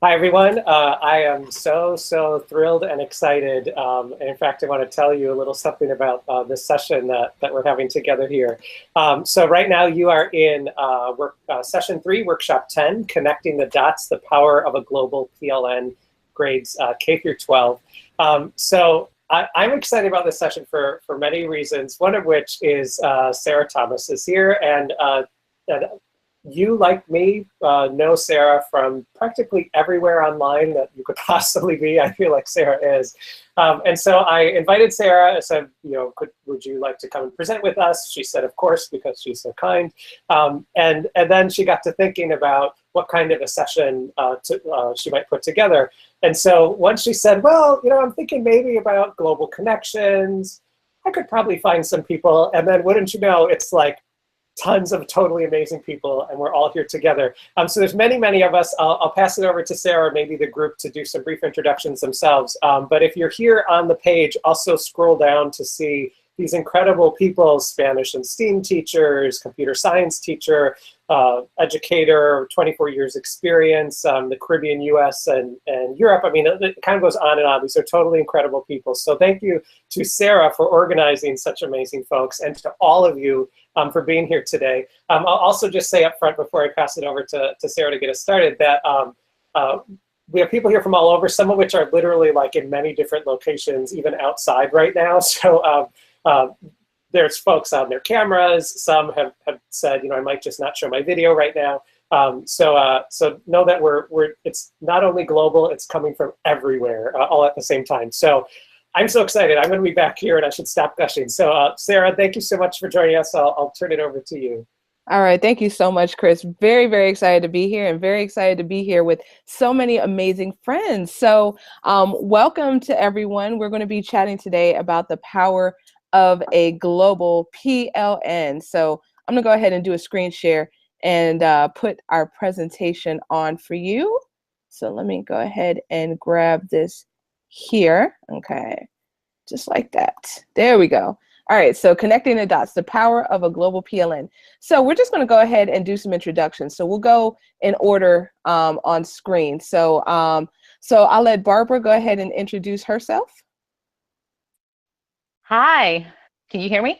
Hi, everyone. I am so thrilled and excited. And in fact, I want to tell you a little something about this session that we're having together here. So right now you are in session 3, workshop 10, Connecting the Dots, the Power of a Global PLN, grades K through 12. So I'm excited about this session for many reasons, one of which is Sarah Thomas is here. And you, like me, know Sarah from practically everywhere online that you could possibly be. I feel like Sarah is. And so I invited Sarah. I said, would you like to come and present with us? She said, of course, because she's so kind. And then she got to thinking about what kind of a session she might put together. And so once she said, well, I'm thinking maybe about global connections. I could probably find some people. And then wouldn't you know, it's like, tons of totally amazing people, and we're all here together. So there's many of us. I'll pass it over to Sarah, maybe the group, to do some brief introductions themselves. But if you're here on the page, also scroll down to see these incredible people: Spanish and STEAM teachers, computer science teacher, educator, 24 years experience, the Caribbean, US, and Europe. I mean, it kind of goes on and on. These are totally incredible people. So thank you to Sarah for organizing such amazing folks, and to all of you for being here today. I'll also just say up front before I pass it over to Sarah to get us started that we have people here from all over, some of which are literally like in many different locations, even outside right now. So there's folks on their cameras. Some have said, I might just not show my video right now. So know that it's not only global, it's coming from everywhere, all at the same time. So I'm so excited. I'm going to be back here, and I should stop gushing. So Sarah, thank you so much for joining us. I'll turn it over to you. All right. Thank you so much, Chris. Very excited to be here, and very excited to be here with so many amazing friends. So welcome to everyone. We're going to be chatting today about the power of a global PLN. So I'm going to go ahead and do a screen share and put our presentation on for you. So let me go ahead and grab this here. Okay, just like that. There we go. All right, so connecting the dots, the power of a global PLN. So we're just going to go ahead and do some introductions. So we'll go in order on screen. So I'll let Barbara go ahead and introduce herself. Hi, can you hear me?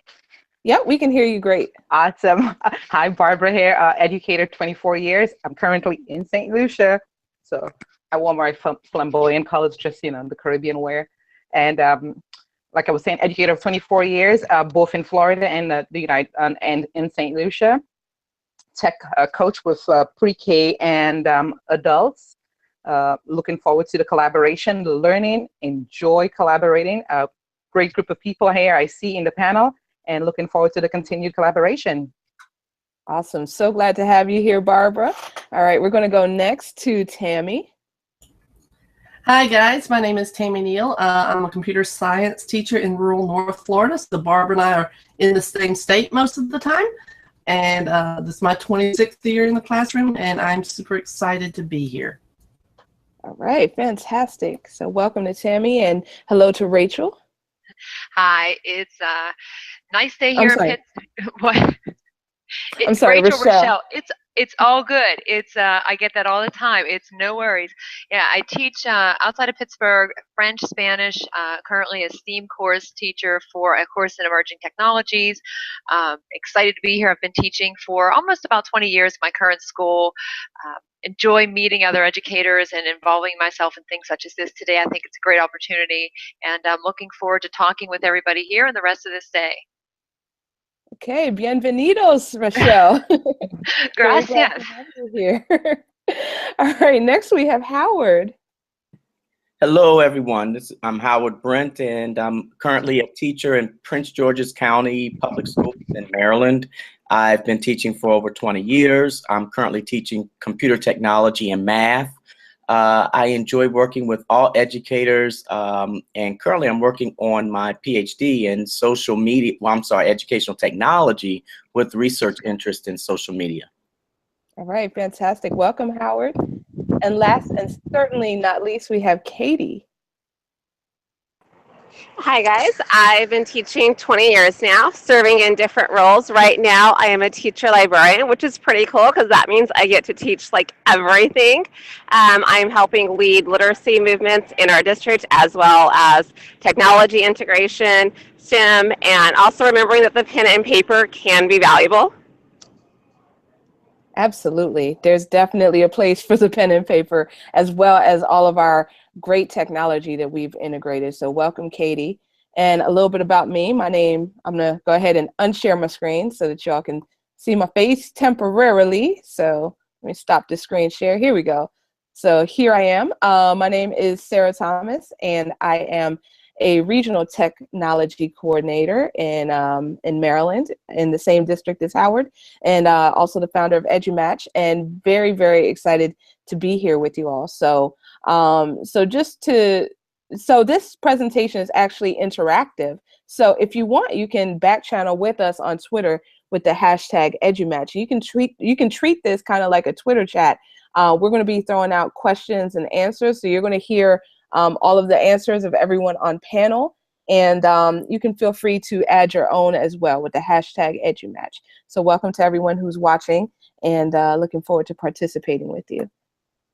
Yep, we can hear you great. Awesome. Hi, Barbara here, educator, 24 years. I'm currently in St. Lucia, so I wore my flamboyant colors, just the Caribbean wear. And like I was saying, educator of 24 years, both in Florida and the United and in St. Lucia. Tech coach with pre-K and adults. Looking forward to the collaboration, the learning, enjoy collaborating. A great group of people here I see in the panel, and looking forward to the continued collaboration. Awesome. So glad to have you here, Barbara. All right, we're going to go next to Tammy. Hi guys, my name is Tammy Neal. I'm a computer science teacher in rural North Florida. So Barbara and I are in the same state most of the time. And this is my 26th year in the classroom, and I'm super excited to be here. All right, fantastic. So welcome to Tammy, and hello to Rachel. Hi, it's a nice day here in Pittsburgh. What? I'm sorry, Rachelle. It's all good. It's I get that all the time. It's no worries. Yeah, I teach outside of Pittsburgh, French, Spanish. Currently a STEAM course teacher for a course in emerging technologies. Excited to be here. I've been teaching for almost about 20 years at my current school. Enjoy meeting other educators and involving myself in things such as this today. I think it's a great opportunity, and I'm looking forward to talking with everybody here and the rest of this day. Okay, bienvenidos, Rachelle. Gracias. Here. All right, next we have Howard. Hello, everyone. I'm Howard Brent, and I'm currently a teacher in Prince George's County Public Schools in Maryland. I've been teaching for over 20 years. I'm currently teaching computer technology and math. I enjoy working with all educators, and currently I'm working on my PhD in educational technology with research interest in social media. All right, fantastic. Welcome, Howard. And last and certainly not least, we have Katie. Hi guys, I've been teaching 20 years now, serving in different roles. Right now I am a teacher librarian, which is pretty cool because that means I get to teach like everything. I'm helping lead literacy movements in our district as well as technology integration, STEM, and also remembering that the pen and paper can be valuable. Absolutely. There's definitely a place for the pen and paper, as well as all of our great technology that we've integrated. So welcome, Katie. And a little bit about me. My name, I'm going to go ahead and unshare my screen so that y'all can see my face temporarily. So let me stop the screen share. Here we go. So here I am. My name is Sarah Thomas, and I am a regional technology coordinator in Maryland, in the same district as Howard, and also the founder of Edgy Match, and very, very excited to be here with you all. So, so this presentation is actually interactive. So if you want, you can back channel with us on Twitter with the hashtag EduMatch. You can treat this kind of like a Twitter chat. We're going to be throwing out questions and answers. So you're going to hear all of the answers of everyone on panel. And you can feel free to add your own as well with the hashtag EduMatch. So welcome to everyone who's watching, and looking forward to participating with you.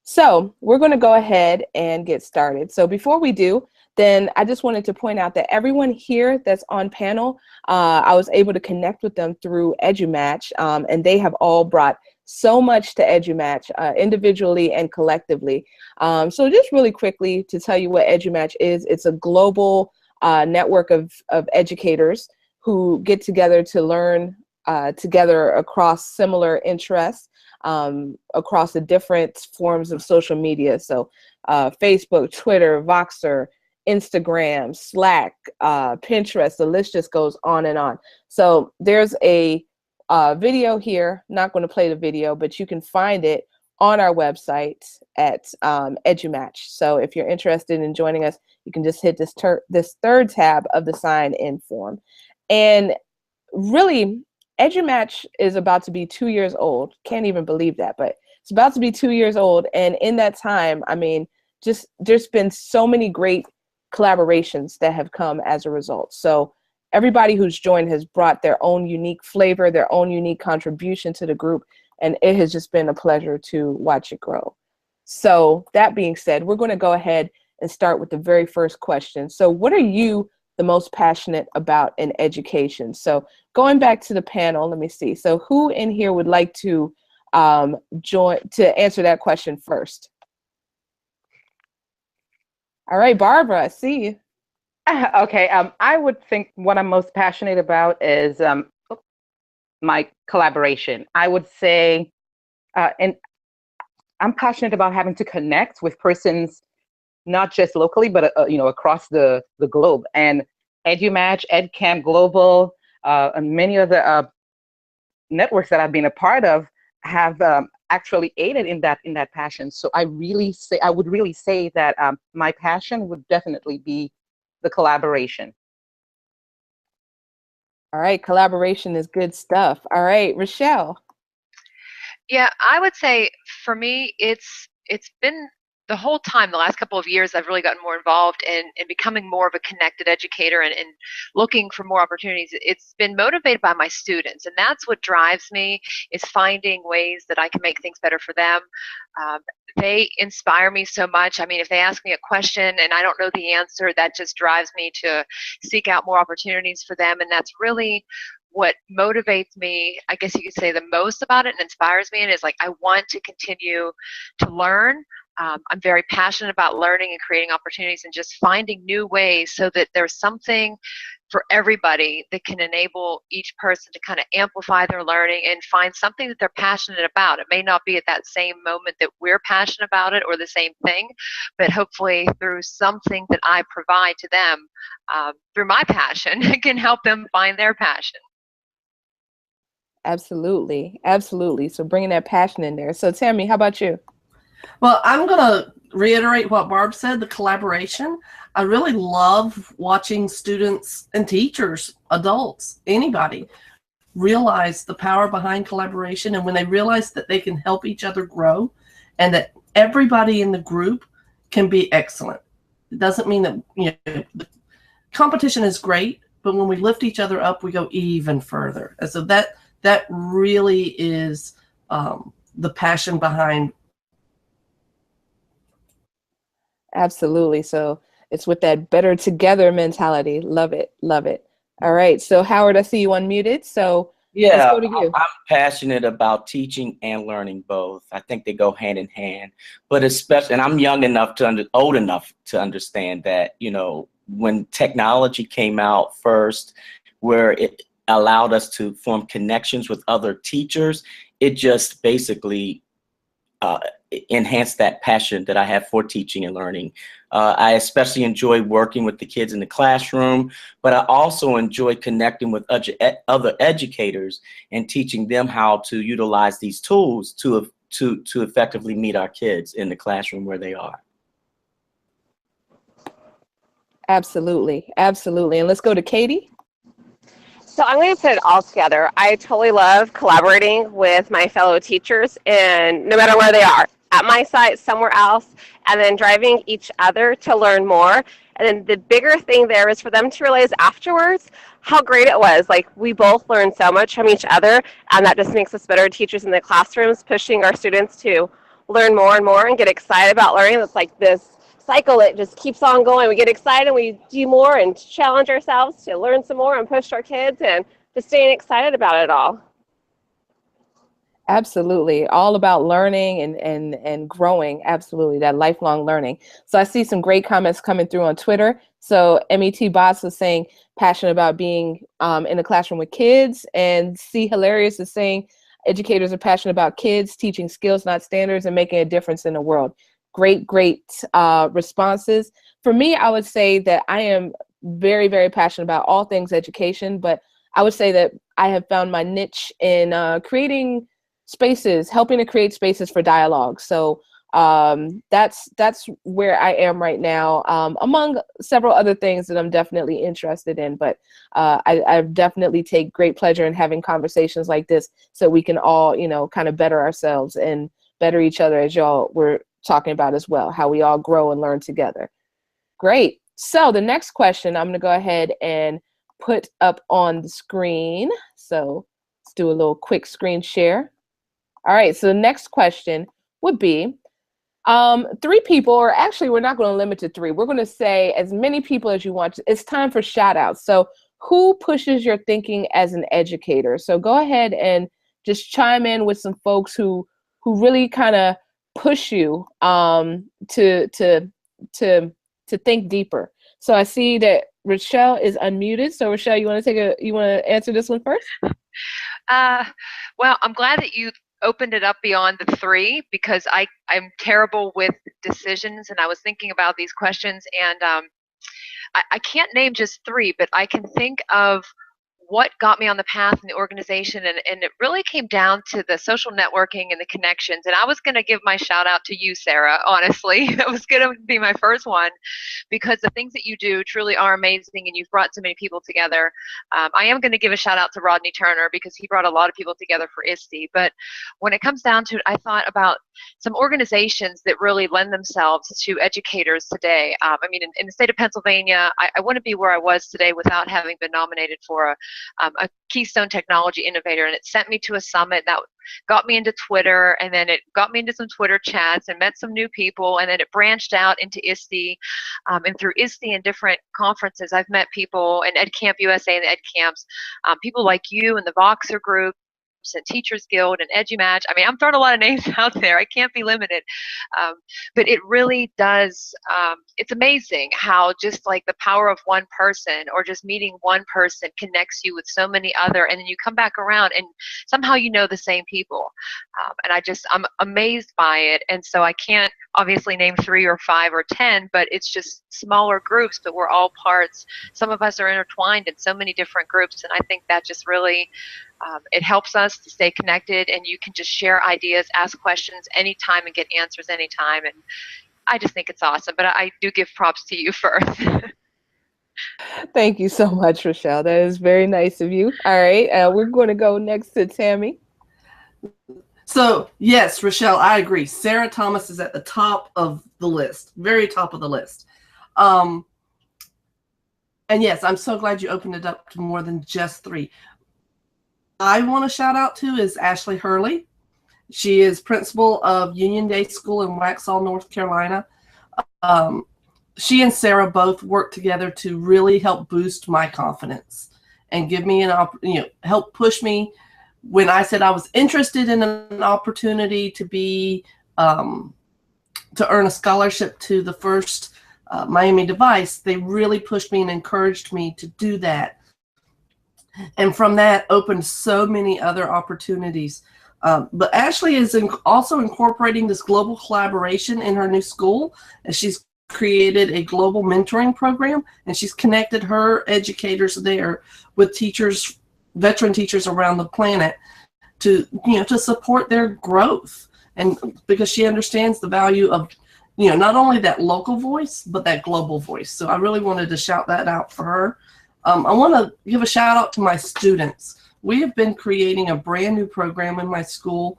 So we're going to go ahead and get started. So before we do, then I just wanted to point out that everyone here that's on panel, I was able to connect with them through EduMatch, and they have all brought so much to EduMatch, individually and collectively. So just really quickly to tell you what EduMatch is, it's a global network of educators who get together to learn together across similar interests, across the different forms of social media. So Facebook, Twitter, Voxer, Instagram, Slack, Pinterest, the list just goes on and on. So there's a video here, not going to play the video, but you can find it on our website at EduMatch. So if you're interested in joining us, you can just hit this third tab of the sign in form. And really, EduMatch is about to be 2 years old. Can't even believe that, but it's about to be 2 years old. And in that time, I mean, just there's been so many great collaborations that have come as a result. So everybody who's joined has brought their own unique flavor, their own unique contribution to the group, and it has just been a pleasure to watch it grow. So that being said, we're going to go ahead and start with the very first question. So what are you the most passionate about in education? So going back to the panel, let me see. So who in here would like to answer that question first? All right, Barbara, I see you. Okay, I would think what I'm most passionate about is my collaboration. I would say, and I'm passionate about having to connect with persons, not just locally, but across the globe. And EduMatch, EdCamp Global, and many of the networks that I've been a part of have actually aided in that passion. So I would really say that my passion would definitely be the collaboration. All right, collaboration is good stuff. All right, Rachelle. Yeah, I would say for me, it's been the whole time, the last couple of years, I've really gotten more involved in becoming more of a connected educator and looking for more opportunities. It's been motivated by my students, and that's what drives me, is finding ways that I can make things better for them. They inspire me so much. I mean, if they ask me a question and I don't know the answer, that just drives me to seek out more opportunities for them, and that's really what motivates me, I guess you could say, the most about it and inspires me, and is like I want to continue to learn. I'm very passionate about learning and creating opportunities and just finding new ways so that there's something for everybody that can enable each person to kind of amplify their learning and find something that they're passionate about. It may not be at that same moment that we're passionate about it or the same thing, but hopefully through something that I provide to them through my passion, it can help them find their passion. Absolutely, absolutely. So bringing that passion in there. So Tammy, how about you? Well, I'm going to reiterate what Barb said, the collaboration. I really love watching students and teachers, adults, anybody, realize the power behind collaboration. And when they realize that they can help each other grow and that everybody in the group can be excellent. It doesn't mean that competition is great, but when we lift each other up, we go even further. And so that really is the passion behind. Absolutely. So it's with that better together mentality. Love it. Love it. All right. So Howard, I see you unmuted. So Yeah, let's go to you. I'm passionate about teaching and learning both. I think they go hand in hand, but especially, and I'm young enough old enough to understand that, you know, when technology came out first, where it allowed us to form connections with other teachers, it just basically enhanced that passion that I have for teaching and learning. I especially enjoy working with the kids in the classroom, but I also enjoy connecting with other educators and teaching them how to utilize these tools to effectively meet our kids in the classroom where they are. Absolutely. Absolutely. And let's go to Katie. So I'm going to put it all together. I totally love collaborating with my fellow teachers, and no matter where they are, at my site, somewhere else, and then driving each other to learn more. And then the bigger thing there is for them to realize afterwards how great it was. Like, we both learned so much from each other, and that just makes us better teachers in the classrooms, pushing our students to learn more and more and get excited about learning. It's like this cycle, it just keeps on going. We get excited, we do more and challenge ourselves to learn some more and push our kids and just staying excited about it all. Absolutely. All about learning and growing. Absolutely. That lifelong learning. So I see some great comments coming through on Twitter. So MET Boss was saying passionate about being in the classroom with kids, and C Hilarious is saying educators are passionate about kids, teaching skills, not standards, and making a difference in the world. Great responses. For me, I would say that I am very, very passionate about all things education, but I would say that I have found my niche in creating spaces, helping to create spaces for dialogue. So that's where I am right now, among several other things that I'm definitely interested in. But I definitely take great pleasure in having conversations like this, so we can all, you know, kind of better ourselves and better each other, as y'all were talking about as well, how we all grow and learn together. Great. So the next question I'm going to go ahead and put up on the screen. So let's do a little quick screen share. All right. So the next question would be 3 people, or actually we're not going to limit to 3. We're going to say as many people as you want. It's time for shout outs. So who pushes your thinking as an educator? So go ahead and just chime in with some folks who really kind of push you to think deeper. So I see that Rachelle is unmuted. So Rachelle, you want to answer this one first? Well, I'm glad that you opened it up beyond the 3, because I'm terrible with decisions, and I was thinking about these questions, and I can't name just 3, but I can think of what got me on the path in the organization, and it really came down to the social networking and the connections. And I was going to give my shout out to you, Sarah, honestly. It was going to be my first one, because the things that you do truly are amazing, and you've brought so many people together. I am going to give a shout out to Rodney Turner, because he brought a lot of people together for ISTE. But when it comes down to it, I thought about some organizations that really lend themselves to educators today. I mean, in the state of Pennsylvania, I wouldn't be where I was today without having been nominated for a Keystone Technology Innovator, and it sent me to a summit that got me into Twitter, and then it got me into some Twitter chats and met some new people, and then it branched out into ISTE, and through ISTE and different conferences, I've met people in EdCamp USA and the Ed Camps, people like you and the Voxer group, and Teachers Guild and EduMatch. I mean, I'm throwing a lot of names out there. I can't be limited. But it really does, it's amazing how just like the power of one person, or just meeting one person, connects you with so many other, and then you come back around and somehow you know the same people. And I'm amazed by it. And so I can't obviously name 3 or 5 or 10, but it's just smaller groups, but we're all parts. Some of us are intertwined in so many different groups, and I think that just really, it helps us to stay connected, and you can just share ideas, ask questions anytime, and get answers anytime. And I just think it's awesome. But I do give props to you first. Thank you so much, Rachelle. That is very nice of you. All right, we're going to go next to Tammy. So yes, Rachelle, I agree. Sarah Thomas is at the top of the list, very top of the list. And And yes, I'm so glad you opened it up to more than just 3. I want to shout out to is Ashley Hurley. She is principal of Union Day School in Waxhaw, North Carolina. She and Sarah both work together to really help boost my confidence and give me help push me when I said I was interested in an opportunity to be to earn a scholarship to the first Miami Device. They really pushed me and encouraged me to do that. And from that opened so many other opportunities. But Ashley is also incorporating this global collaboration in her new school, and she's created a global mentoring program, and she's connected her educators there with teachers, veteran teachers around the planet to support their growth. And because she understands the value of not only that local voice, but that global voice. So I really wanted to shout that out for her. I want to give a shout out to my students. We have been creating a brand new program in my school,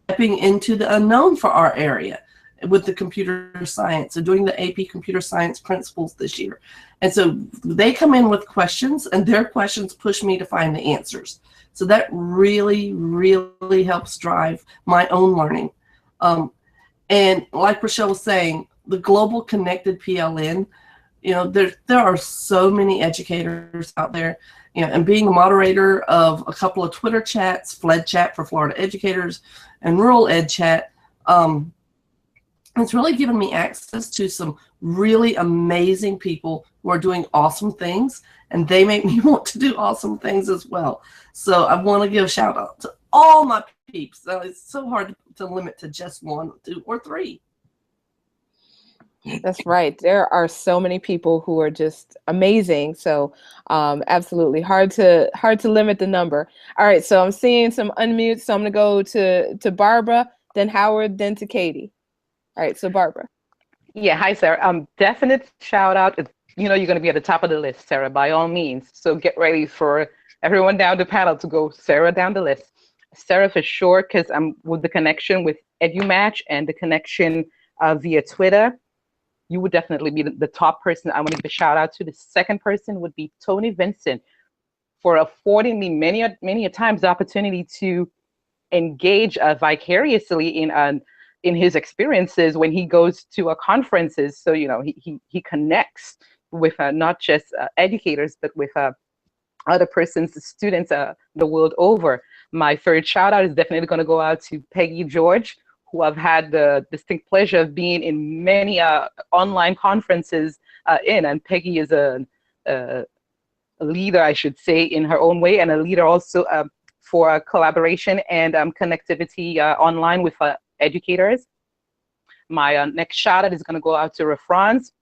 stepping into the unknown for our area with the computer science and doing the AP computer science principles this year. And so they come in with questions, and their questions push me to find the answers. So that really, really helps drive my own learning. And like Rachelle was saying, the global connected PLN, there are so many educators out there, and being a moderator of a couple of Twitter chats, FLED Chat for Florida educators and Rural Ed Chat, it's really given me access to some really amazing people who are doing awesome things, and they make me want to do awesome things as well. So I want to give a shout out to all my peeps. It's so hard to limit to just 1, 2, or 3. That's right. There are so many people who are just amazing. So absolutely hard to limit the number. All right. So I'm seeing some unmutes. So I'm going to go to Barbara, then Howard, then to Katie. All right. So Barbara. Yeah. Hi, Sarah. Definite shout out. You're going to be at the top of the list, Sarah, by all means. So get ready for everyone down the panel to go Sarah down the list. Sarah for sure, because I'm with the connection with EduMatch and the connection via Twitter. You would definitely be the top person I want to give a shout out to. The second person would be Tony Vincent for affording me many a times the opportunity to engage vicariously in his experiences when he goes to conferences. So he connects with not just educators, but with other persons, students the world over. My third shout out is definitely going to go out to Peggy George, who I've had the distinct pleasure of being in many online conferences and Peggy is a leader, I should say, in her own way, and a leader also for collaboration and connectivity online with educators. My next shout out is going to go out to Refrance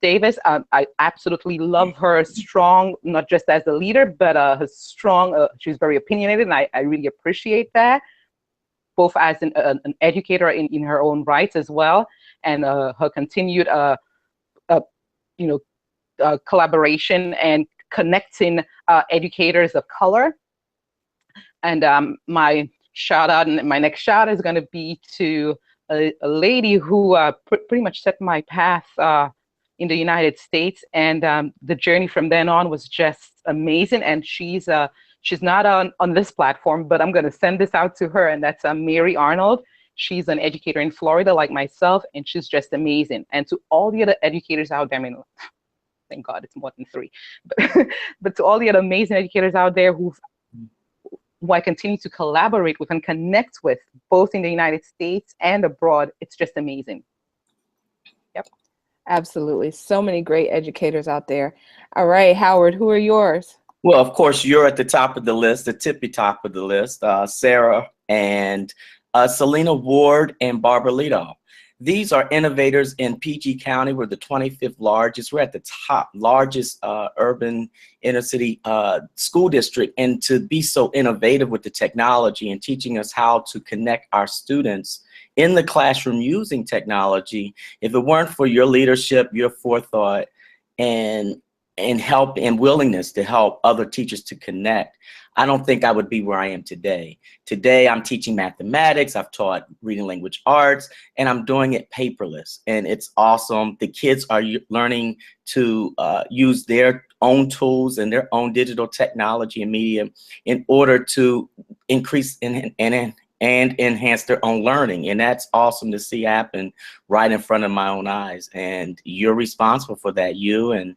Davis. I absolutely love her strong, not just as a leader, but her strong, she's very opinionated, and I really appreciate that, both as an educator in her own rights as well, and her continued collaboration and connecting educators of color. And my shout out, and my next shout out is going to be to a lady who pretty much set my path in the United States, and the journey from then on was just amazing. And she's not on this platform, but I'm going to send this out to her, and that's Mary Arnold. She's an educator in Florida like myself, and she's just amazing. And to all the other educators out there, I mean, thank God it's more than 3, but to all the other amazing educators out there who I continue to collaborate with and connect with, both in the United States and abroad, it's just amazing. Yep. Absolutely. So many great educators out there. All right, Howard, who are yours? Well, of course, you're at the top of the list, the tippy top of the list, Sarah and Selena Ward and Barbara Lido. These are innovators in PG County. We're the 25th largest. We're at the top largest urban inner city school district. And to be so innovative with the technology and teaching us how to connect our students in the classroom using technology, if it weren't for your leadership, your forethought, and and help and willingness to help other teachers to connect, I don't think I would be where I am today. Today, I'm teaching mathematics, I've taught reading language arts, and I'm doing it paperless. And it's awesome. The kids are learning to use their own tools and their own digital technology and media in order to increase and enhance their own learning. And that's awesome to see happen right in front of my own eyes. And you're responsible for that, you and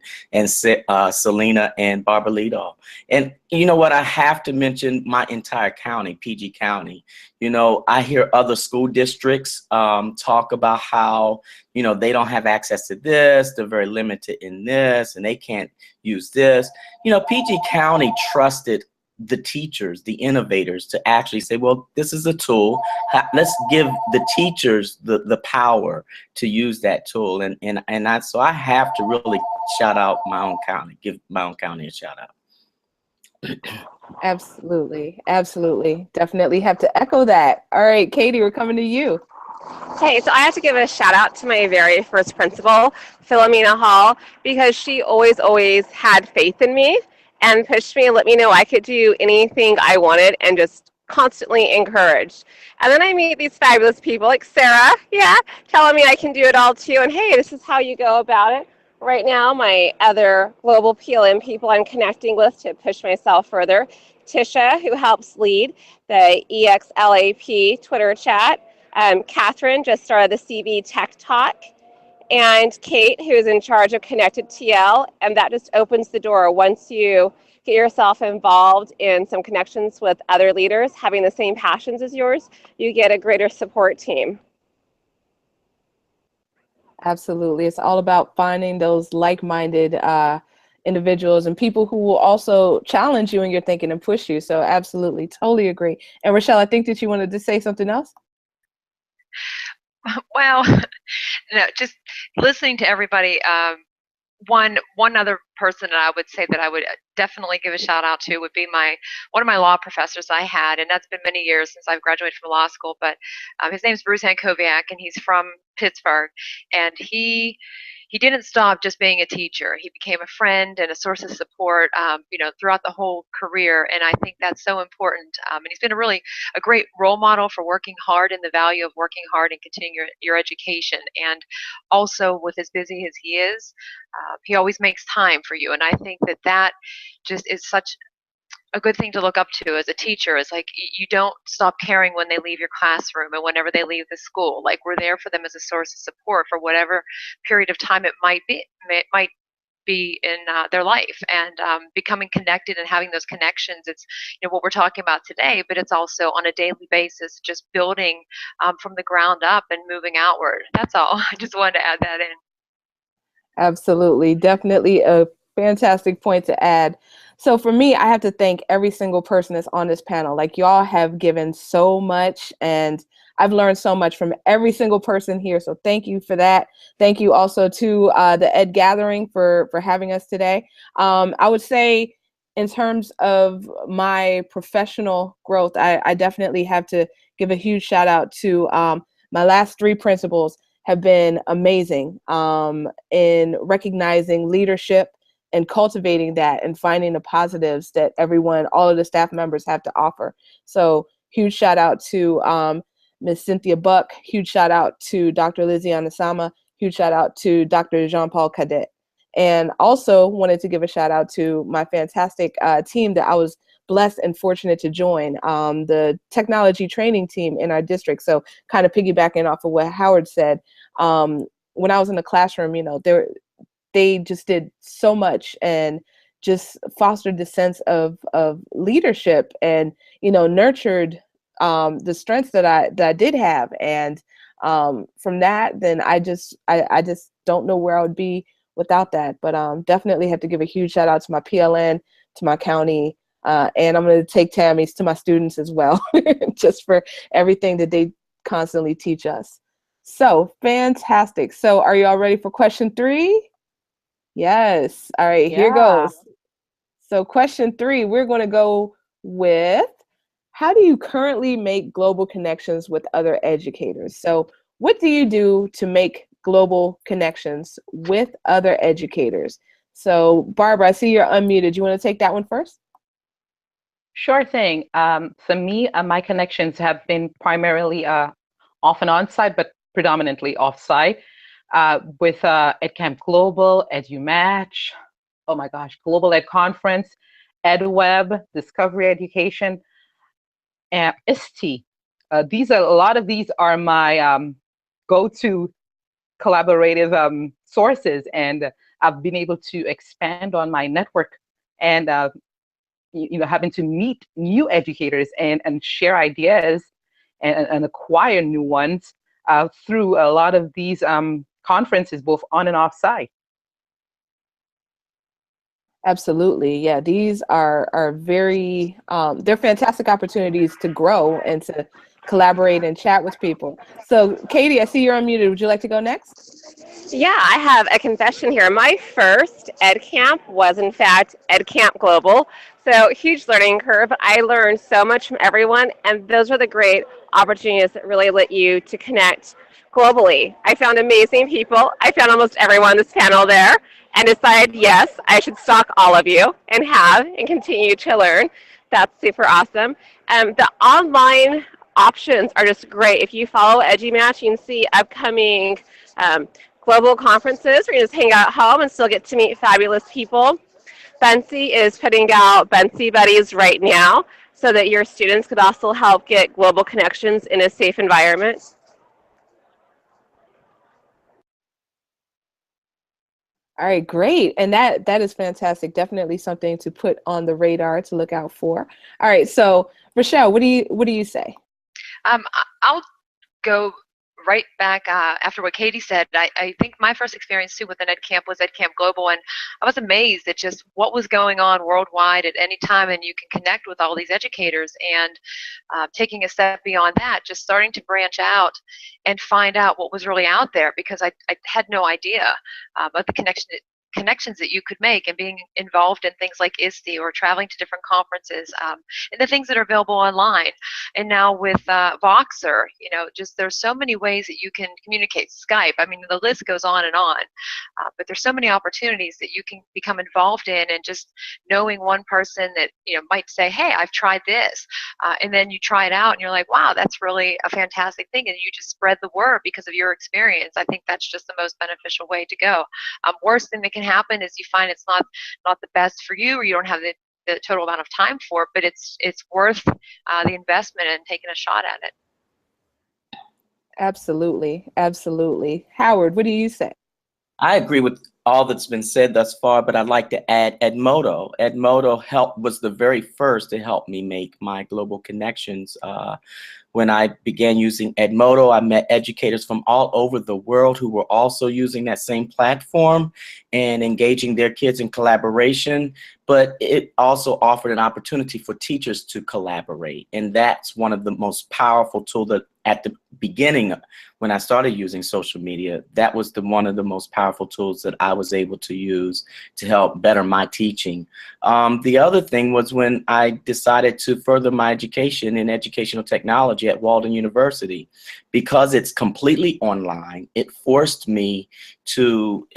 Selena and Barbarito. And you know what, I have to mention my entire county, PG County. You know, I hear other school districts talk about how, you know, they don't have access to this, they're very limited in this, and they can't use this. You know, PG County trusted the teachers, the innovators, to actually say, well, this is a tool. Let's give the teachers the power to use that tool. So I have to really shout out my own county, give my own county a shout out. Absolutely. Absolutely. Definitely have to echo that. All right, Katie, we're coming to you. Hey, so I have to give a shout out to my very first principal, Philomena Hall, because she always had faith in me and pushed me and let me know I could do anything I wanted and just constantly encouraged. And then I meet these fabulous people like Sarah, telling me I can do it all too. And hey, this is how you go about it. Right now, my other global PLN people I'm connecting with to push myself further, Tisha, who helps lead the EXLAP Twitter chat. Catherine just started the CV Tech Talk. And Kate, who is in charge of Connected TL, and that just opens the door. Once you get yourself involved in some connections with other leaders having the same passions as yours, you get a greater support team. Absolutely. It's all about finding those like-minded individuals and people who will also challenge you in your thinking and push you. So absolutely, totally agree. And Rachelle, I think that you wanted to say something else? Well, no, just listening to everybody. One other person that I would say that I would definitely give a shout out to would be one of my law professors I had, and that's been many years since I've graduated from law school. But his name is Bruce Hankoviak, and he's from Pittsburgh, and he didn't stop just being a teacher. He became a friend and a source of support, throughout the whole career. And I think that's so important. And he's been a great role model for working hard and the value of working hard and continuing your education. And also, with as busy as he is, he always makes time for you. And I think that just is such a good thing to look up to as a teacher. Is like, you don't stop caring when they leave your classroom and whenever they leave the school. Like, we're there for them as a source of support for whatever period of time it might be in their life. And becoming connected and having those connections, it's what we're talking about today, but it's also on a daily basis, just building from the ground up and moving outward. That's all. I just wanted to add that in. Absolutely. Definitely a fantastic point to add. So for me, I have to thank every single person that's on this panel. Like, y'all have given so much, and I've learned so much from every single person here. So thank you for that. Thank you also to the Ed Gathering for having us today. I would say, in terms of my professional growth, I definitely have to give a huge shout out to my last 3 principals. Have been amazing in recognizing leadership and cultivating that and finding the positives that all of the staff members have to offer. So huge shout out to Ms. Cynthia Buck, huge shout out to Dr. Lizzie Anasama, huge shout out to Dr. Jean-Paul Cadet. And also wanted to give a shout out to my fantastic team that I was blessed and fortunate to join, the technology training team in our district. So kind of piggybacking off of what Howard said, when I was in the classroom, they just did so much and just fostered the sense of leadership and, nurtured the strengths that I did have. And from that, then I just don't know where I would be without that. But definitely have to give a huge shout out to my PLN, to my county, and I'm going to take Tammys to my students as well, just for everything that they constantly teach us. So fantastic. So are you all ready for question 3? Yes. All right, here goes. So question 3, we're going to go with, how do you currently make global connections with other educators? So what do you do to make global connections with other educators? So Barbara, I see you're unmuted. You want to take that one first? Sure thing. For me, my connections have been primarily off and on-site, but predominantly off-site with EdCamp Global, EduMatch, oh my gosh, Global Ed Conference, EdWeb, Discovery Education, and ISTE. A lot of these are my go-to collaborative sources, and I've been able to expand on my network and having to meet new educators and share ideas and acquire new ones through a lot of these conferences, both on and off site. Absolutely. Yeah, these are very, they're fantastic opportunities to grow and to collaborate and chat with people. So Katie, I see you're unmuted. Would you like to go next? Yeah, I have a confession here. My first ed camp was, in fact, Ed Camp Global. So huge learning curve. I learned so much from everyone, and those are the great opportunities that really let you to connect globally. I found amazing people. I found almost everyone on this panel there and decided, yes, I should stalk all of you and continue to learn. That's super awesome. The online options are just great. If you follow EduMatch, you can see upcoming global conferences where you just hang out at home and still get to meet fabulous people. Bensi is putting out Bensi Buddies right now so that your students could also help get global connections in a safe environment. All right, great. And that is fantastic. Definitely something to put on the radar to look out for. All right, so Rachelle, what do you say? I'll go right back after what Katie said. I think my first experience too with an EdCamp was EdCamp Global, and I was amazed at just what was going on worldwide at any time, and you can connect with all these educators. And taking a step beyond that, just starting to branch out and find out what was really out there, because I had no idea about the connections that you could make, and being involved in things like ISTE or traveling to different conferences and the things that are available online. And now with Voxer, just there's so many ways that you can communicate. Skype, I mean, the list goes on and on, but there's so many opportunities that you can become involved in, and just knowing one person that might say, hey, I've tried this, and then you try it out and you're like, wow, that's really a fantastic thing, and you just spread the word because of your experience. I think that's just the most beneficial way to go. Worst thing that can happen is you find it's not the best for you, or you don't have the total amount of time for it, but it's worth the investment and taking a shot at it. Absolutely, absolutely. Howard, what do you say? I agree with all that's been said thus far, but I'd like to add Edmodo. Edmodo was the very first to help me make my global connections. When I began using Edmodo, I met educators from all over the world who were also using that same platform and engaging their kids in collaboration. But it also offered an opportunity for teachers to collaborate. And that's one of the most powerful tools that at the beginning, when I started using social media, that was one of the most powerful tools that I was able to use to help better my teaching. The other thing was when I decided to further my education in educational technology at Walden University. Because it's completely online, it forced me to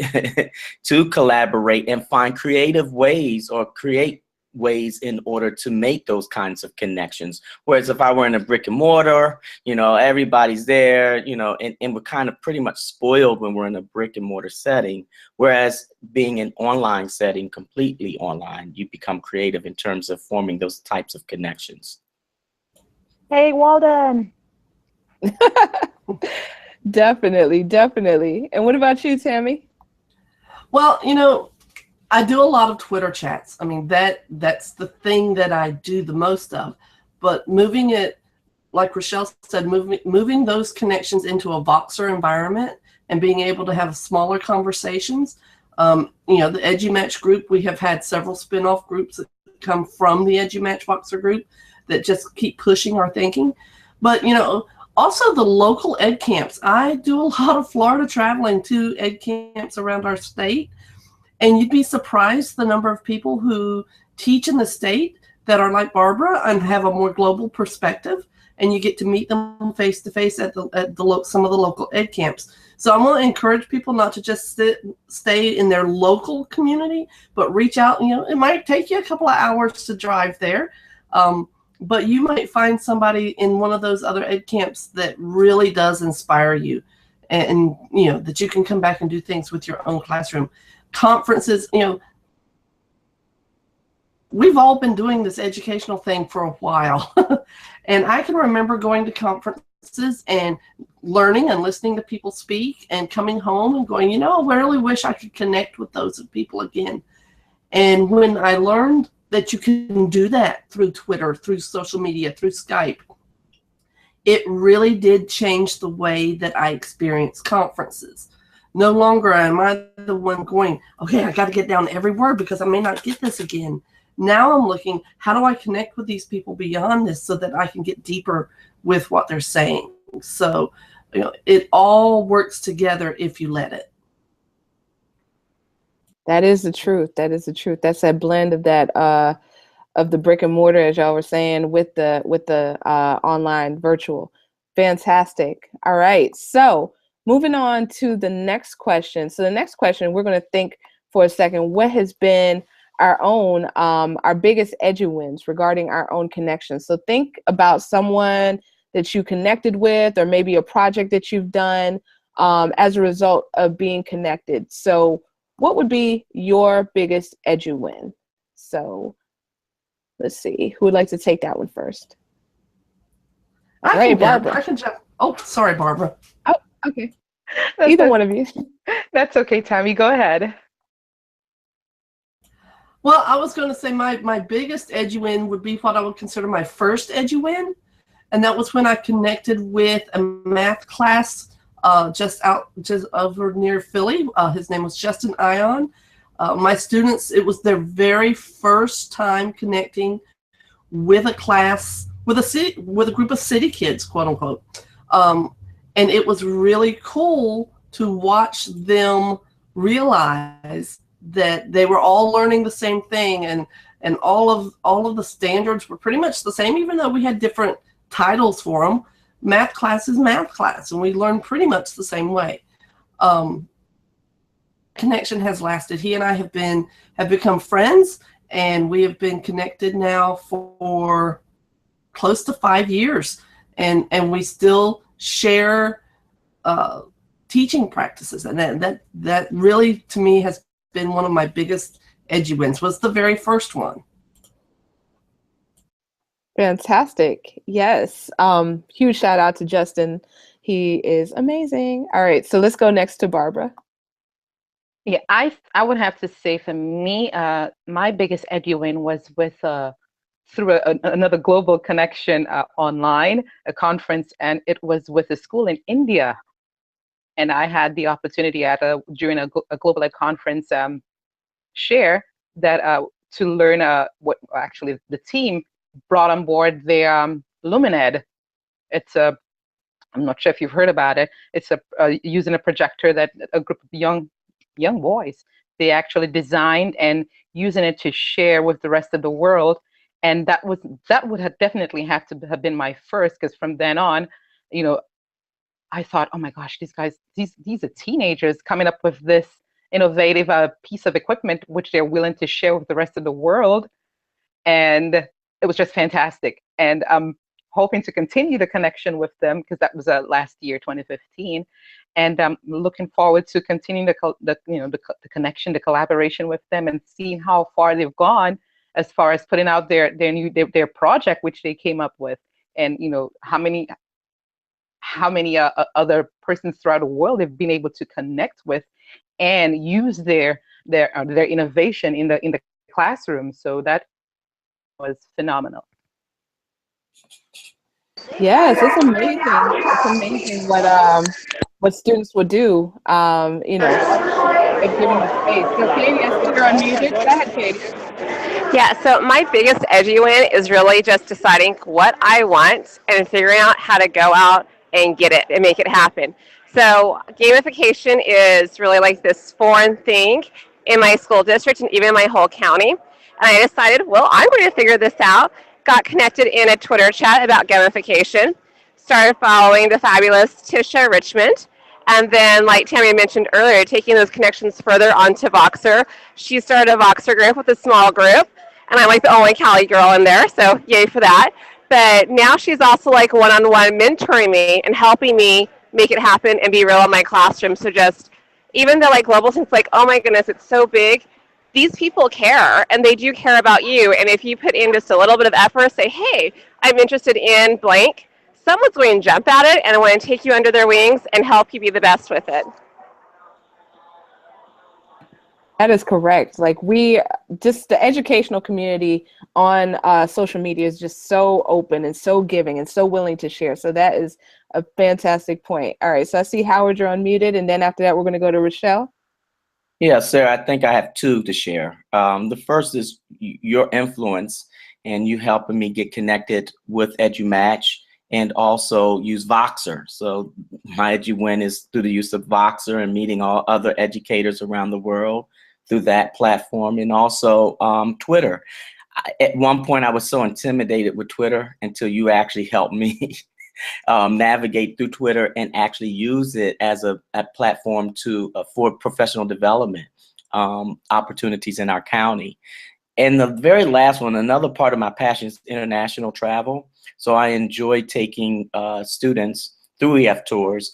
collaborate and find creative ways, or create ways in order to make those kinds of connections. Whereas if I were in a brick and mortar, everybody's there, and we're kind of pretty much spoiled when we're in a brick and mortar setting. Whereas being an online setting, completely online, you become creative in terms of forming those types of connections. Hey, Walden. Definitely, definitely. And what about you, Tammy? Well, I do a lot of Twitter chats. I mean, that's the thing that I do the most of. But moving it, like Rachelle said, moving those connections into a Voxer environment and being able to have smaller conversations. The EduMatch group, we have had several spin-off groups that come from the EduMatch Voxer group that just keep pushing our thinking. But, also the local ed camps. I do a lot of Florida traveling to ed camps around our state. And you'd be surprised the number of people who teach in the state that are like Barbara and have a more global perspective. and you get to meet them face to face at some of the local ed camps. So I want to encourage people not to just stay in their local community, but reach out. You know, it might take you a couple of hours to drive there, but you might find somebody in one of those other ed camps that really does inspire you, and you know that you can come back and do things with your own classroom. Conferences, you know, we've all been doing this educational thing for a while, and I can remember going to conferences and learning and listening to people speak and coming home and going, you know, I really wish I could connect with those people again. And when I learned that you can do that through Twitter, through social media, through Skype, it really did change the way that I experience conferences. No longer am I the one going, okay, I got to get down every word because I may not get this again. Now I'm looking, how do I connect with these people beyond this so that I can get deeper with what they're saying? So, you know, it all works together if you let it. That is the truth. That is the truth. That's that blend of that of the brick and mortar, as y'all were saying, with the online virtual. Fantastic. All right. So moving on to the next question. So the next question, we're going to think for a second, what has been our own, our biggest edgy wins regarding our own connections. So think about someone that you connected with, or maybe a project that you've done as a result of being connected. So what would be your biggest edgy win? So let's see, who would like to take that one first? Barbara. I can jump. Oh, sorry, Barbara. Oh, okay. Either one of you. That's okay, Tammy. Go ahead. Well, I was going to say my biggest edgy win would be what I would consider my first edgy win, and that was when I connected with a math class just over near Philly. His name was Justin Ion. My students, it was their very first time connecting with a class, with a group of city kids, quote unquote. And it was really cool to watch them realize that they were all learning the same thing, and all of the standards were pretty much the same, even though we had different titles for them. Math class is math class, and we learn pretty much the same way. Connection has lasted. He and I have become friends, and we have been connected now for close to 5 years, and we still share teaching practices, and that really, to me, has been one of my biggest edgy wins. Was the very first one. Fantastic. Yes. Huge shout out to Justin. He is amazing. All right. So let's go next to Barbara. Yeah, I would have to say for me, my biggest edgy win was with through another global connection online, a conference, and it was with a school in India. And I had the opportunity during a global ed conference share that to learn what actually the team brought on board their LumenEd. It's I'm not sure if you've heard about it. It's using a projector that a group of young boys, they actually designed, and using it to share with the rest of the world. And that would have definitely have to have been my first, because from then on, you know, I thought, oh my gosh, these guys, these are teenagers coming up with this innovative piece of equipment which they're willing to share with the rest of the world. And it was just fantastic. And I'm hoping to continue the connection with them, because that was last year, 2015. And I'm looking forward to continuing the connection, the collaboration with them, and seeing how far they've gone as far as putting out their project, which they came up with, and you know how many other persons throughout the world they've been able to connect with and use their innovation in the classroom. So that was phenomenal. Yes, it's amazing. It's amazing what students would do. You know, if given the space. So Katie, I think you're unmuted. Go ahead, Katie. Yeah, so my biggest edgy win is really just deciding what I want and figuring out how to go out and get it and make it happen. So gamification is really like this foreign thing in my school district and even my whole county. And I decided, well, I'm going to figure this out. got connected in a Twitter chat about gamification, started following the fabulous Tisha Richmond, and then, like Tammy mentioned earlier, taking those connections further onto Voxer. She started a Voxer group with a small group, and I'm like the only Cali girl in there, so yay for that. But now she's also like one-on-one mentoring me and helping me make it happen and be real in my classroom. So just, even though like global things like, oh my goodness, it's so big, these people care, and they do care about you. And if you put in just a little bit of effort, say, hey, I'm interested in blank, someone's going to jump at it and want to take you under their wings and help you be the best with it. That is correct. Like just the educational community on social media is just so open and so giving and so willing to share. So that is a fantastic point. All right, so I see Howard, you're unmuted, and then after that, we're going to go to Rachelle. Yeah, Sarah, I think I have two to share. The first is your influence and you helping me get connected with EduMatch and also use Voxer. So my Edgy Win is through the use of Voxer and meeting all other educators around the world through that platform, and also Twitter. At one point, I was so intimidated with Twitter until you actually helped me navigate through Twitter and actually use it as a platform for professional development opportunities in our county. And the very last one, another part of my passion is international travel. So I enjoy taking students through EF tours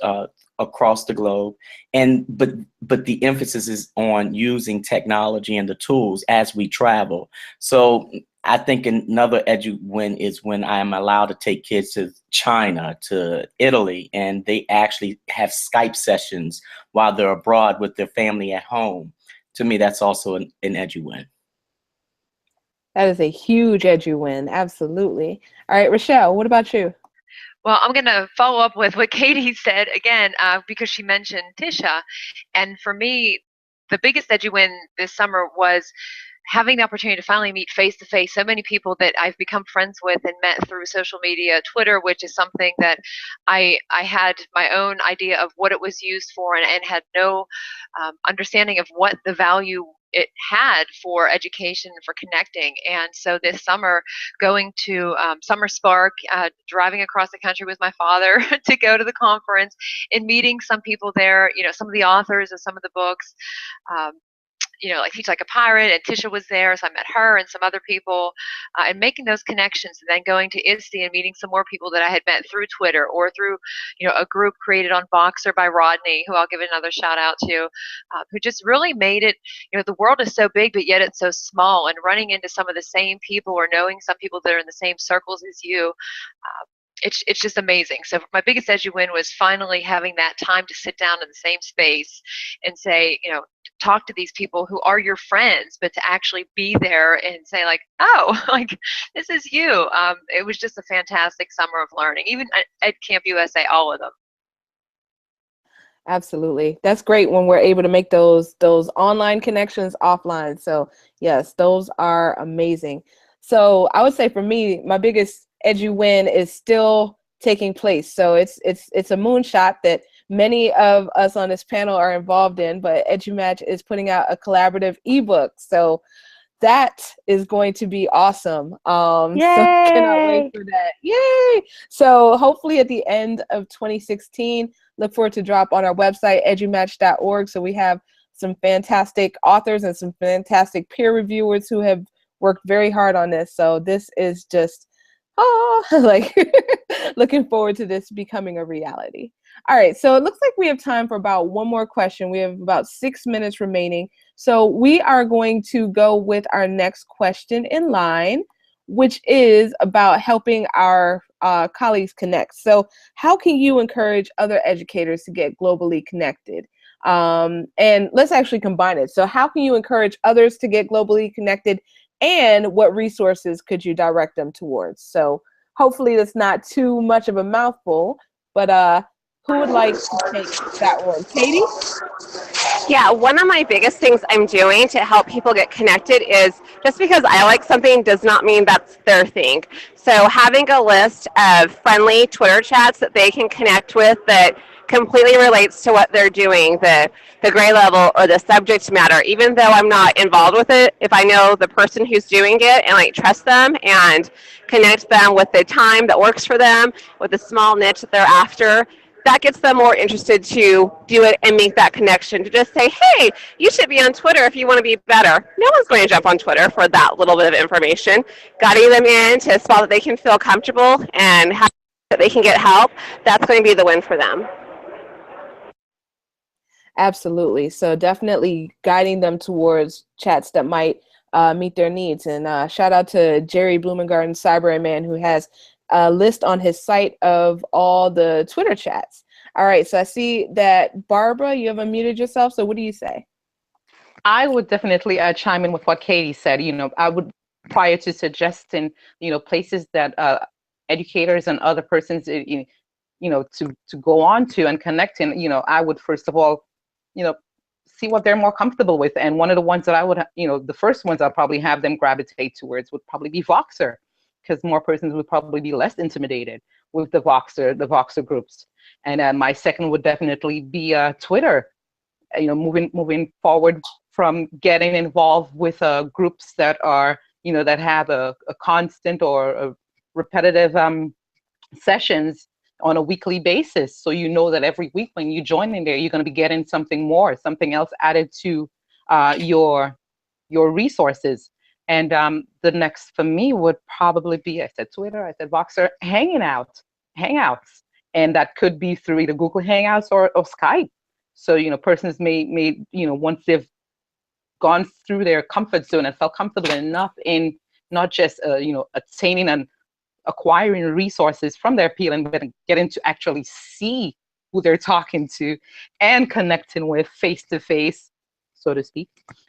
across the globe, but the emphasis is on using technology and the tools as we travel. So I think another Edgy Win is when I'm allowed to take kids to China, to Italy, and they actually have Skype sessions while they're abroad with their family at home. To me, that's also an Edgy Win. That is a huge Edgy Win, absolutely. All right, Rachelle, what about you? Well, I'm going to follow up with what Katie said again, because she mentioned Tisha. And for me, the biggest Edgy Win this summer was having the opportunity to finally meet face to face so many people that I've become friends with and met through social media, Twitter, which is something that I had my own idea of what it was used for and had no understanding of what the value it had for education, for connecting. And so this summer, going to Summer Spark, driving across the country with my father to go to the conference and meeting some people there, some of the authors of some of the books, like Teach Like a Pirate, and Tisha was there, so I met her and some other people, and making those connections, and then going to ISTE and meeting some more people that I had met through Twitter or through, a group created on Voxer by Rodney, who I'll give another shout out to, who just really made it, the world is so big, but yet it's so small, and running into some of the same people or knowing some people that are in the same circles as you, it's just amazing. So my biggest Edgy Win was finally having that time to sit down in the same space and say, talk to these people who are your friends, but to actually be there and say like, oh, like this is you. It was just a fantastic summer of learning, even at Camp USA, all of them. Absolutely. That's great when we're able to make those online connections offline. So yes, those are amazing. So I would say for me, my biggest Edgy Win is still taking place. So it's a moonshot that many of us on this panel are involved in, but EduMatch is putting out a collaborative ebook. So that is going to be awesome. So cannot wait for that. Yay! So hopefully at the end of 2016, look forward to drop on our website, edumatch.org. So we have some fantastic authors and some fantastic peer reviewers who have worked very hard on this. So this is just, looking forward to this becoming a reality. All right, so it looks like we have time for about one more question. We have about 6 minutes remaining. So we are going to go with our next question in line, which is about helping our colleagues connect. So how can you encourage other educators to get globally connected? And let's actually combine it. So how can you encourage others to get globally connected, and what resources could you direct them towards? So hopefully that's not too much of a mouthful, but who would like to take that one? Katie? Yeah, one of my biggest things I'm doing to help people get connected is just because I like something does not mean that's their thing. So having a list of friendly Twitter chats that they can connect with that completely relates to what they're doing, the grade level or the subject matter, even though I'm not involved with it. If I know the person who's doing it and like trust them and connect them with the time that works for them, with the small niche that they're after, that gets them more interested to do it and make that connection, to just say, hey, you should be on Twitter if you want to be better. No one's going to jump on Twitter for that little bit of information. Guiding them into a spot that they can feel comfortable and that they can get help, that's going to be the win for them. Absolutely. So definitely guiding them towards chats that might meet their needs. And shout out to Jerry Blumengarten, Cyber Man, who has a list on his site of all the Twitter chats. All right, so I see that Barbara, you have unmuted yourself. So what do you say? I would definitely chime in with what Katie said. I would, prior to suggesting, places that educators and other persons, to go on to and connect in, I would first of all, see what they're more comfortable with. And one of the ones that I would, the first ones I'll probably have them gravitate towards would probably be Voxer, because more persons would probably be less intimidated with the Voxer groups. And my second would definitely be Twitter. Moving forward from getting involved with groups that are, that have a constant or a repetitive sessions on a weekly basis. So that every week when you join in there, you're going to be getting something more, something else added to your resources. And the next for me would probably be, I said Twitter, I said Voxer, Hangouts. And that could be through either Google Hangouts or Skype. So, persons may, once they've gone through their comfort zone and felt comfortable enough in not just, attaining and acquiring resources from their PLN, but getting to actually see who they're talking to and connecting with face to face, so to speak.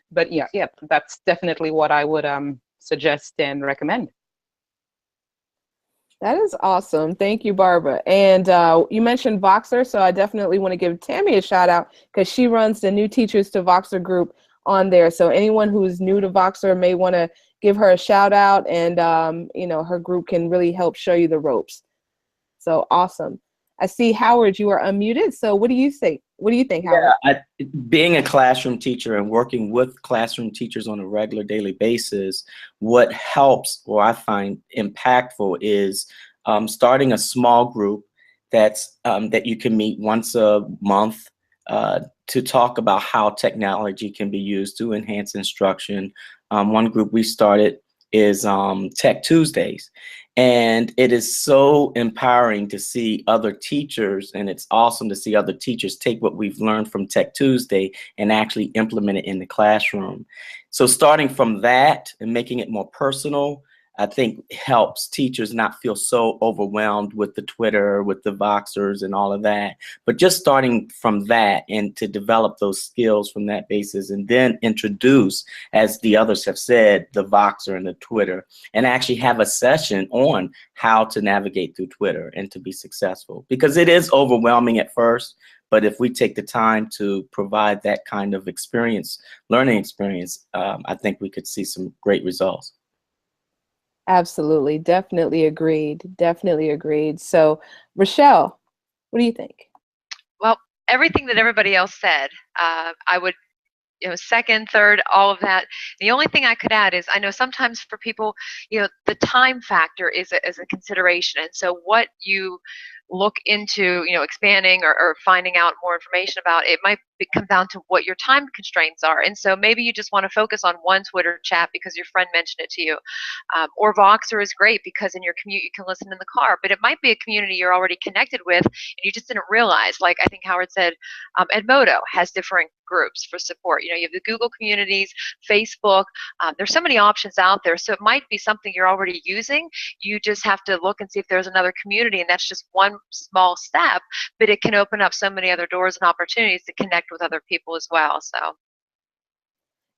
But yeah, that's definitely what I would suggest and recommend. That is awesome. Thank you, Barbara. And you mentioned Voxer, so I definitely want to give Tammy a shout out because she runs the New Teachers to Voxer group on there. So anyone who's new to Voxer may want to give her a shout out, and her group can really help show you the ropes. So awesome. I see Howard, you are unmuted. So what do you think? What do you think, Howard? Yeah, being a classroom teacher and working with classroom teachers on a regular daily basis, what helps or I find impactful is starting a small group that's that you can meet once a month to talk about how technology can be used to enhance instruction. One group we started is Tech Tuesdays. And it is so empowering to see other teachers, and it's awesome to see other teachers take what we've learned from Tech Tuesday and actually implement it in the classroom. So starting from that and making it more personal, I think helps teachers not feel so overwhelmed with the Twitter, with the Voxers and all of that. But just starting from that and to develop those skills from that basis, and then introduce, as the others have said, the Voxer and the Twitter, and actually have a session on how to navigate through Twitter and to be successful. Because it is overwhelming at first, but if we take the time to provide that kind of experience, learning experience, I think we could see some great results. Absolutely. Definitely agreed. Definitely agreed. So, Rachelle, what do you think? Well, everything that everybody else said, I would, second, third, all of that. The only thing I could add is I know sometimes for people, the time factor is a consideration. And so what you look into, expanding or finding out more information about, it might come down to what your time constraints are. And so maybe you just want to focus on one Twitter chat because your friend mentioned it to you. Or Voxer is great because in your commute you can listen in the car, but it might be a community you're already connected with and you just didn't realize. Like I think Howard said, Edmodo has different groups for support. You have the Google communities, Facebook. There's so many options out there. So it might be something you're already using. You just have to look and see if there's another community, and that's just one small step, but it can open up so many other doors and opportunities to connect with other people as well. So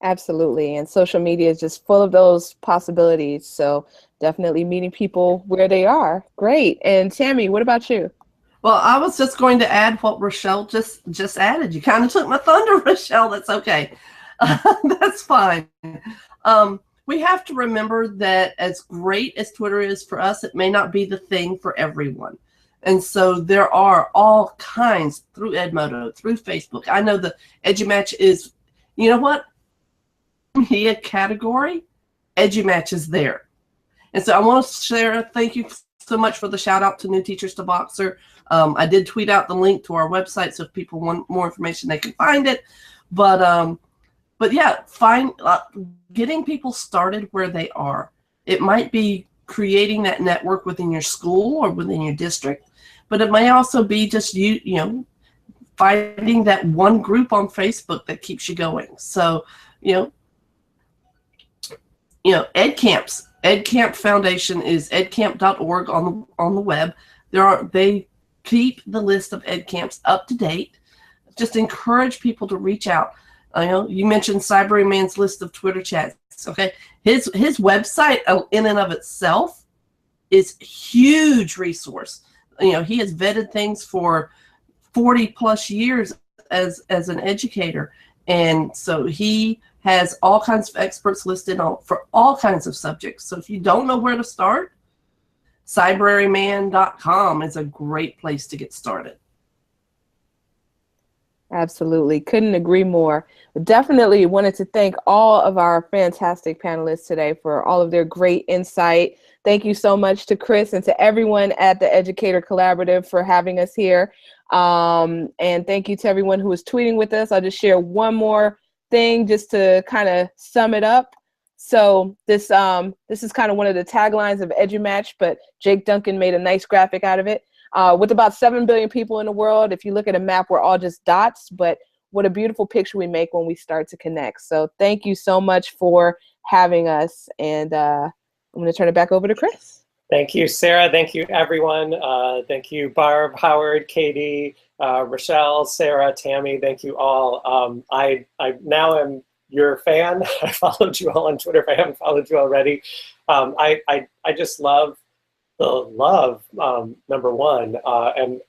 absolutely. And social media is just full of those possibilities. So definitely meeting people where they are. Great. And Tammy, what about you? Well, I was just going to add what Rachelle just added. You kind of took my thunder, Rachelle. That's okay. That's fine. We have to remember that as great as Twitter is for us, it may not be the thing for everyone. And so there are all kinds through Edmodo, through Facebook. I know the EduMatch is, you know what? Media category, EduMatch is there. And so I want to share, thank you so much for the shout out to New Teachers to Boxer. I did tweet out the link to our website, so if people want more information, they can find it. But yeah, getting people started where they are. It might be creating that network within your school or within your district, but it may also be just you know, finding that one group on Facebook that keeps you going. So, you know, EdCamps. EdCamp Foundation is edcamp.org on the web. They keep the list of EdCamps up to date. Just encourage people to reach out. You know, you mentioned Cyberyman's list of Twitter chats. Okay, his website in and of itself is a huge resource. You know, he has vetted things for 40 plus years as an educator, and so he has all kinds of experts listed for all kinds of subjects. So if you don't know where to start, cyberyman.com is a great place to get started. Absolutely. Couldn't agree more. Definitely wanted to thank all of our fantastic panelists today for all of their great insight. Thank you so much to Chris and to everyone at the Educator Collaborative for having us here. And thank you to everyone who was tweeting with us. I'll just share one more thing just to kind of sum it up. So this is kind of one of the taglines of EduMatch, but Jake Duncan made a nice graphic out of it. With about 7 billion people in the world, if you look at a map, we're all just dots, but what a beautiful picture we make when we start to connect. So thank you so much for having us. And I'm going to turn it back over to Chris. Thank you, Sarah. Thank you, everyone. Thank you, Barb, Howard, Katie, Rachelle, Sarah, Tammy. Thank you all. I now am your fan. I followed you all on Twitter if I haven't followed you already. I just love the love, number one,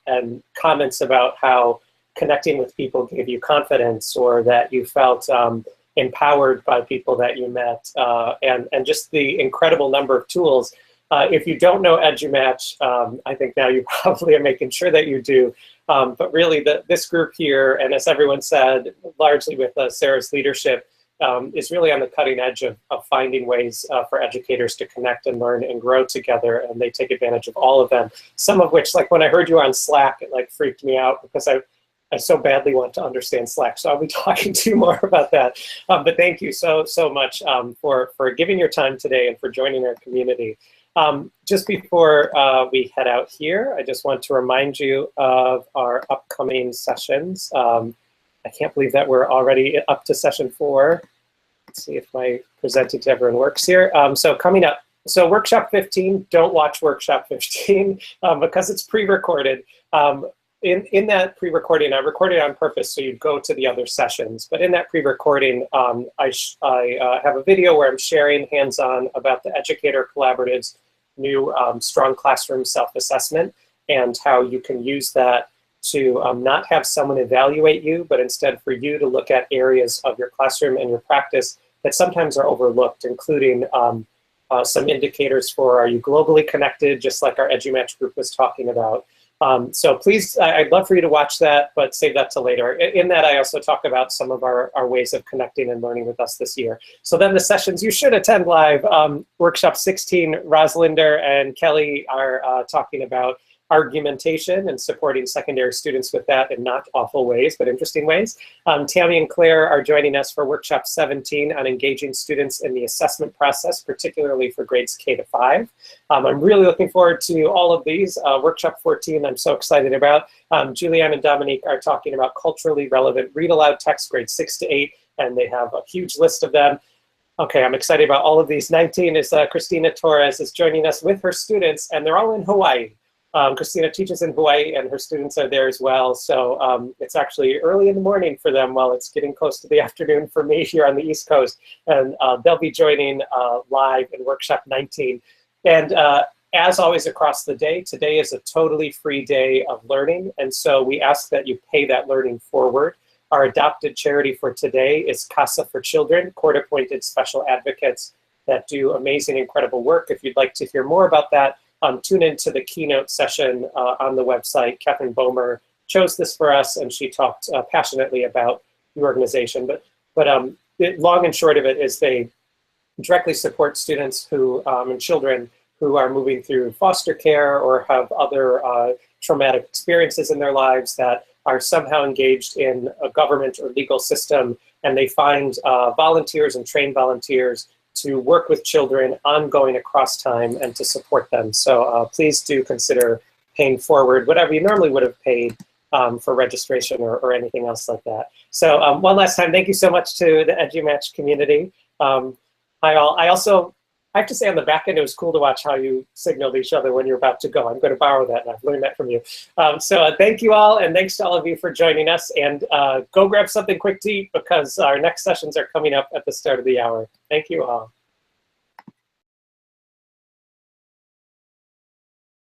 and comments about how connecting with people gave you confidence, or that you felt empowered by people that you met, and just the incredible number of tools. If you don't know EduMatch, I think now you probably are making sure that you do. But really, this group here, and as everyone said, largely with Sarah's leadership, is really on the cutting edge of finding ways for educators to connect and learn and grow together, and they take advantage of all of them. Some of which, like when I heard you on Slack, it like freaked me out because I so badly want to understand Slack. So I'll be talking to you more about that. But thank you so much for giving your time today and for joining our community. Just before we head out here, I just want to remind you of our upcoming sessions. I can't believe that we're already up to session 4. Let's see if my presenting to everyone works here. So coming up, so workshop 15, don't watch workshop 15 because it's pre-recorded. In that pre-recording, I recorded on purpose so you'd go to the other sessions. But in that pre-recording, I have a video where I'm sharing hands-on about the Educator Collaborative's new Strong Classroom Self-Assessment and how you can use that to not have someone evaluate you, but instead for you to look at areas of your classroom and your practice that sometimes are overlooked, including some indicators for, are you globally connected, just like our EduMatch group was talking about. So please, I'd love for you to watch that, but save that to later. In that, I also talk about some of our ways of connecting and learning with us this year. So then the sessions you should attend live, workshop 16, Rosalinder and Kelly are talking about argumentation and supporting secondary students with that in not awful ways, but interesting ways. Tammy and Claire are joining us for workshop 17 on engaging students in the assessment process, particularly for grades K to 5. I'm really looking forward to all of these. Workshop 14, I'm so excited about. Julianne and Dominique are talking about culturally relevant read aloud text grades 6 to 8, and they have a huge list of them. Okay, I'm excited about all of these. 19 is Christina Torres is joining us with her students, and they're all in Hawaii. Christina teaches in Hawaii and her students are there as well. So it's actually early in the morning for them while it's getting close to the afternoon for me here on the East Coast. And they'll be joining live in workshop 19. And as always across the day, today is a totally free day of learning. And so we ask that you pay that learning forward. Our adopted charity for today is Casa for Children, court-appointed special advocates that do amazing, incredible work. If you'd like to hear more about that, tune into the keynote session on the website. Catherine Bomer chose this for us, and she talked passionately about the organization. But long and short of it is they directly support students who and children who are moving through foster care or have other traumatic experiences in their lives that are somehow engaged in a government or legal system, and they find volunteers and trained volunteers to work with children ongoing across time and to support them. So please do consider paying forward whatever you normally would have paid for registration or anything else like that. So one last time, thank you so much to the EduMatch community. Hi all. I have to say on the back end, it was cool to watch how you signaled each other when you're about to go. I'm going to borrow that, and I've learned that from you. So thank you all, and thanks to all of you for joining us. And go grab something quick to eat because our next sessions are coming up at the start of the hour. Thank you all.